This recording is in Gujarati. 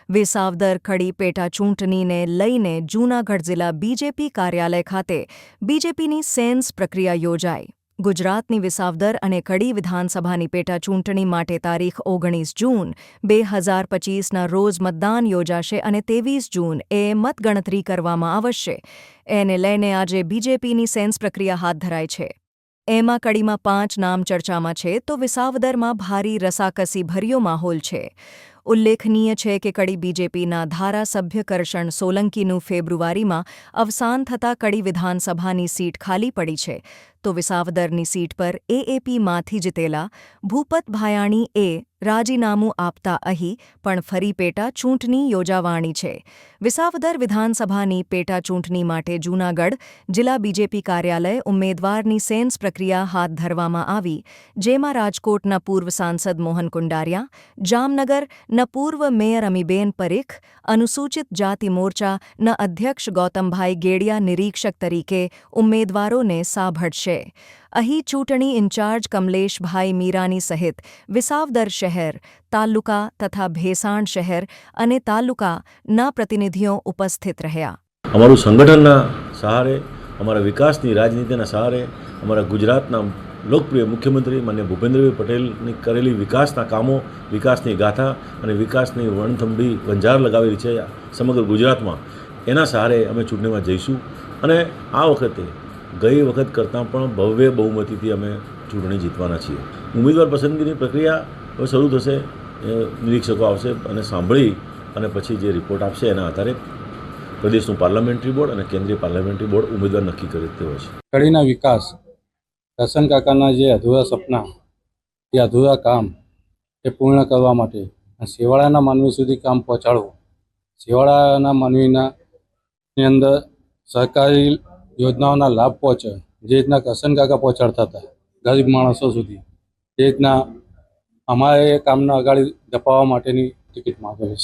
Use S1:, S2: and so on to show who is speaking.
S1: વિસાવદર કડી પેટા ચૂંટણીને લઈને જૂનાગઢ જિલ્લા બીજેપી કાર્યાલય ખાતે બીજેપીની સેન્સ પ્રક્રિયા યોજાઈ. ગુજરાતની વિસાવદર અને કડી વિધાનસભાની પેટા ચૂંટણી માટે તારીખ 19 જૂન 2025ના રોજ મતદાન યોજાશે અને 23 જૂન એ મતગણતરી કરવામાં આવશે. એને લઈને આજે બીજેપીની સેન્સ પ્રક્રિયા હાથ ધરાઈ છે. એમાં કડીમાં 5 નામ ચર્ચામાં છે તો વિસાવદરમાં ભારી રસાકસી ભર્યો માહોલ છે. ઉલ્લેખનીય છે કે કડી બીજેપીના ધારાસભ્ય કરશન સોલંકીનું ફેબ્રુઆરીમાં અવસાન થતાં કડી વિધાનસભાની સીટ ખાલી પડી છે તો વિસાવદરની સીટ પર એએપીમાંથી જીતેલા ભૂપત ભાયાણીએ રાજીનામું આપતા અહીં પણ ફરી પેટા ચૂંટણી યોજાવાની છે. વિસાવદર વિધાનસભાની પેટા ચૂંટણી માટે જૂનાગઢ જિલ્લા બીજેપી કાર્યાલય ઉમેદવારની સેન્સ પ્રક્રિયા હાથ ધરવામાં આવી, જેમાં રાજકોટના પૂર્વ સાંસદ મોહન કુંડારિયા, જામનગરના પૂર્વ મેયર અમીબેન પરીખ, અનુસૂચિત જાતિ મોરચાના અધ્યક્ષ ગૌતમભાઈ ગેડિયા નિરીક્ષક તરીકે ઉમેદવારોને સાંભળશે. અહીં ચૂંટણી ઇન્ચાર્જ કમલેશભાઈ મીરાની સહિત વિસાવદર શહેર, તાલુકા તથા ભેસાણ શહેર અને તાલુકાના પ્રતિનિધિઓ ઉપસ્થિત રહ્યા.
S2: અમારું સંગઠનના સહારે, અમારા વિકાસની રાજનીતિના સહારે, અમારા ગુજરાતના લોકપ્રિય મુખ્યમંત્રી માન્ય ભૂપેન્દ્રભાઈ પટેલની કરેલી વિકાસના કામો, વિકાસની ગાથા અને વિકાસની વણથંભી વંજાર લગાવેલી છે સમગ્ર ગુજરાતમાં, એના સહારે અમે ચૂંટણીમાં જઈશું અને આ વખતે ગઈ વખત કરતાં પણ ભવ્ય બહુમતીથી અમે ચૂંટણી જીતવાના છીએ. ઉમેદવાર પસંદગીની પ્રક્રિયા હવે શરૂ થશે. નિરીક્ષકો આવશે અને સાંભળી અને પછી જે રિપોર્ટ આપશે એના આધારે પ્રદેશનું પાર્લામેન્ટરી બોર્ડ અને કેન્દ્રીય પાર્લામેન્ટરી બોર્ડ ઉમેદવાર નક્કી કરે તેવો છે.
S3: કડીના વિકાસ, કરશન કાકાના જે અધૂરા સપના, એ અધૂરા કામ એ પૂર્ણ કરવા માટે છેવાડાના માનવી સુધી કામ પહોંચાડવું, છેવાડાના માનવીના ની અંદર સરકારી યોજનાઓના લાભ પહોંચે જે રીતના કરશન કાકા પહોંચાડતા હતા ગરીબ માણસો સુધી, એ રીતના અમારે કામના આગળ ધપાવવા માટેની ટિકિટ માગેલી છે.